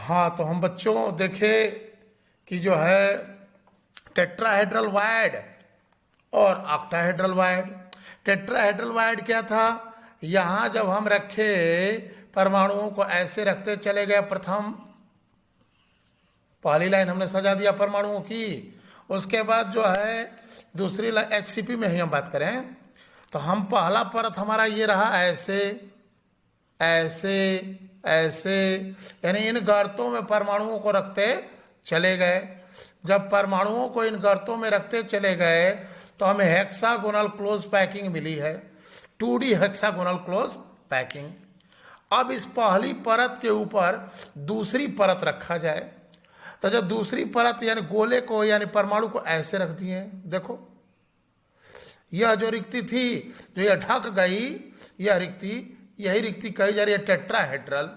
हाँ, तो हम बच्चों देखे कि जो है टेट्राहेड्रल वायड और ऑक्टाहेड्रल वायड। टेट्राहेड्रल वायड क्या था, यहाँ जब हम रखे परमाणुओं को ऐसे रखते चले गए, प्रथम पहली लाइन हमने सजा दिया परमाणुओं की, उसके बाद जो है दूसरी लाइन एचसीपी में ही हम बात करें तो हम पहला परत हमारा ये रहा ऐसे ऐसे ऐसे, यानी इन गर्तों में परमाणुओं को रखते चले गए। जब परमाणुओं को इन गर्तों में रखते चले गए तो हमें हेक्सागोनल क्लोज पैकिंग मिली है, 2D हेक्सागोनल क्लोज पैकिंग। अब इस पहली परत के ऊपर दूसरी परत रखा जाए, तो जब दूसरी परत यानी गोले को यानी परमाणु को ऐसे रख दिए, देखो यह जो रिक्ति थी जो यह ढक गई, यह रिक्ति, यही रिक्ति कही जा रही है टेट्राहेड्रल।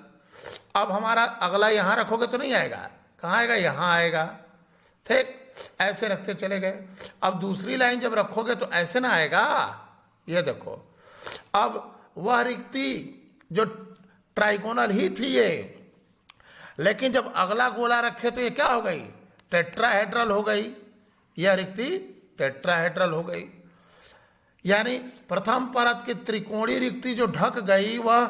अब हमारा अगला यहां रखोगे तो नहीं आएगा, कहाँ आएगा, यहां आएगा, ठीक, ऐसे रखते चले गए। अब दूसरी लाइन जब रखोगे तो ऐसे ना आएगा, ये देखो। अब वह रिक्ति जो ट्राइगोनल ही थी ये, लेकिन जब अगला गोला रखे तो ये क्या हो गई, टेट्राहेड्रल हो गई, यह रिक्ति टेट्राहेड्रल हो गई। यानी प्रथम परत की त्रिकोणीय रिक्ति जो ढक गई वह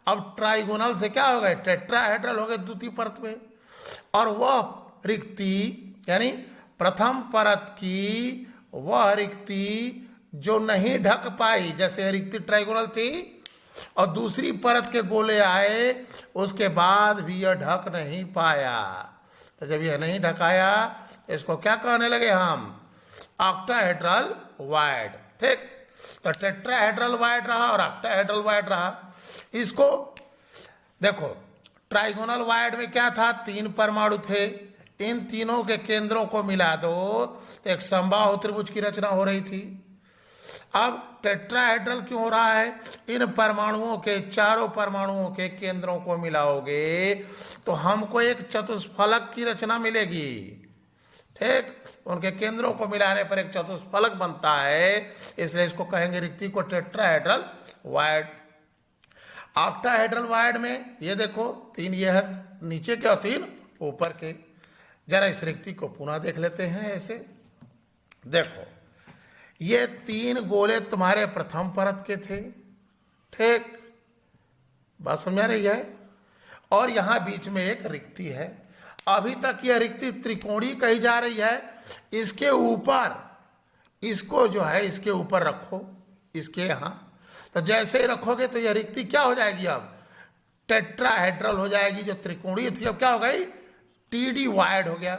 अब ट्राइगोनल से क्या हो गए, टेट्राहेड्रल हो गए द्वितीय परत में। और वह रिक्ति यानी प्रथम परत की वह रिक्ति जो नहीं ढक पाई, जैसे रिक्ति ट्राइगोनल थी और दूसरी परत के गोले आए उसके बाद भी यह ढक नहीं पाया, तो जब यह नहीं ढकाया इसको क्या कहने लगे हम, ऑक्टाहेड्रल वायड, ठीक। तो टेट्राहेड्रल वायड रहा और ऑक्टाहेड्रल वायड रहा। इसको देखो, ट्राइगोनल वायड में क्या था, 3 परमाणु थे, इन तीनों के केंद्रों को मिला दो तो एक समबाहु त्रिभुज की रचना हो रही थी। अब टेट्राहेड्रल क्यों हो रहा है, इन परमाणुओं के चारों परमाणुओं के केंद्रों को मिलाओगे तो हमको एक चतुष्फलक की रचना मिलेगी, ठीक। उनके केंद्रों को मिलाने पर एक चतुष्फलक बनता है, इसलिए इसको कहेंगे रिक्ति को टेट्राहेड्रल वायड। ऑक्टाहेड्रल वायड में ये देखो 3 ये है नीचे के और 3 ऊपर के। जरा इस रिक्ति को पुनः देख लेते हैं ऐसे, देखो ये 3 गोले तुम्हारे प्रथम परत के थे, ठीक, बात समझ रही है, और यहां बीच में एक रिक्ति है। अभी तक यह रिक्ति त्रिकोणीय कही जा रही है, इसके ऊपर इसको जो है इसके ऊपर रखो, इसके यहां, तो जैसे ही रखोगे तो यह रिक्ति क्या हो जाएगी, अब टेट्राहेड्रल हो जाएगी। जो त्रिकोणीय थी अब क्या हो गई, टीडी वायड हो गया।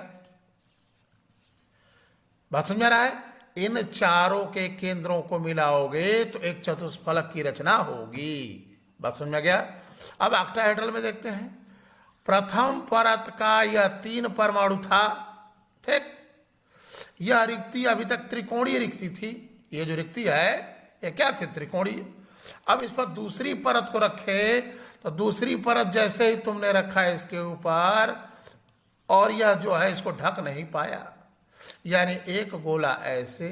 बात समझ रहा है, इन चारों के केंद्रों को मिलाओगे तो एक चतुष्फलक की रचना होगी। बात समझ में गया। अब ऑक्टाहेड्रल में देखते हैं, प्रथम परत का यह 3 परमाणु था, ठीक। यह रिक्ति अभी तक त्रिकोणीय रिक्ति थी, ये जो रिक्ति है ये क्या थी, त्रिकोणीय। अब इस पर दूसरी परत को रखे तो दूसरी परत जैसे ही तुमने रखा है इसके ऊपर, और यह जो है इसको ढक नहीं पाया, यानी एक गोला ऐसे,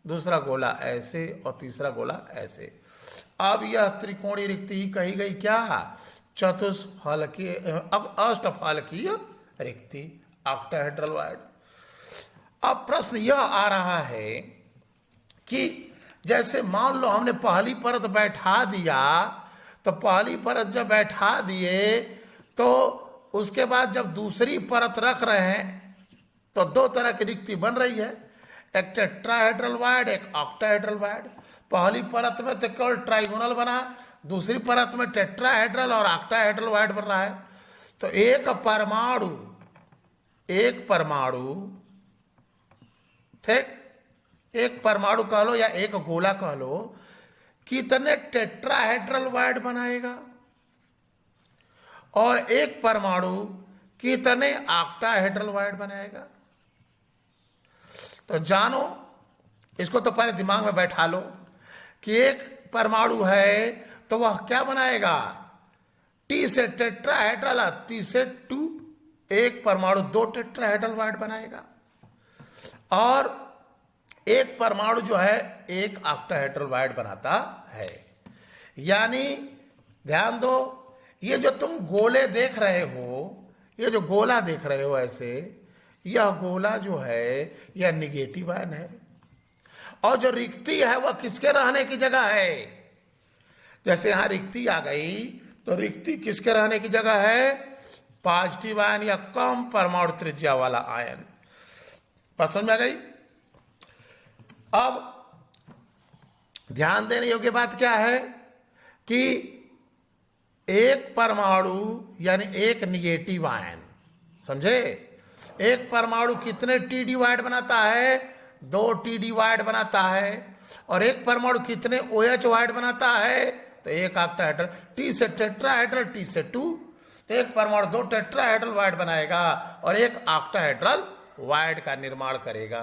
दूसरा गोला ऐसे और तीसरा गोला ऐसे। अब यह त्रिकोणीय रिक्ति कही गई क्या, चतुष्फलकीय, अब अष्टफलकीय रिक्ति, ऑक्टाहेड्रल वायड। अब प्रश्न यह आ रहा है कि जैसे मान लो हमने पहली परत बैठा दिया, तो पहली परत जब बैठा दिए तो उसके बाद जब दूसरी परत रख रहे हैं तो 2 तरह की रिक्ति बन रही है, एक टेट्राहेड्रल वायड, एक ऑक्टाहेड्रल वायड। पहली परत में तो केवल ट्राइगोनल बना, दूसरी परत में टेट्राहेड्रल और ऑक्टाहेड्रल वायड बन रहा है। तो एक परमाणु, ठीक, एक परमाणु कह लो या एक गोला कह लो, कितने टेट्राहेड्रल वायड बनाएगा, और एक परमाणु कितने ऑक्टाहेड्रल वायड बनाएगा। तो जानो, इसको तो पहले दिमाग में बैठा लो कि एक परमाणु है तो वह क्या बनाएगा, T से टेट्राहेड्रल, T से 2, एक परमाणु 2 टेट्राहेड्रल वायड बनाएगा, और एक परमाणु जो है एक ऑक्टाहेड्रल वायड बनाता है। यानी ध्यान दो, ये जो तुम गोले देख रहे हो ये जो गोला देख रहे हो ऐसे, यह गोला जो है यह निगेटिव आयन है, और जो रिक्ति है वह किसके रहने की जगह है। जैसे यहां रिक्ति आ गई तो रिक्ति किसके रहने की जगह है, पॉजिटिव आयन या कम परमाणु त्रिज्या वाला आयन। समझ में आ गई। अब ध्यान देने योग्य बात क्या है कि एक परमाणु यानी एक निगेटिव आयन, समझे, एक परमाणु कितने टी डिवाइड बनाता है, 2 टी डिवाइड बनाता है। और एक परमाणु कितने OH वाइड बनाता है, तो एक ऑक्टाहेड्रल, टी से टेट्राहेड्रल, टी से 2, एक परमाणु 2 टेट्राहेड्रल वाइड बनाएगा और एक ऑक्टाहेड्रल वाइड का निर्माण करेगा।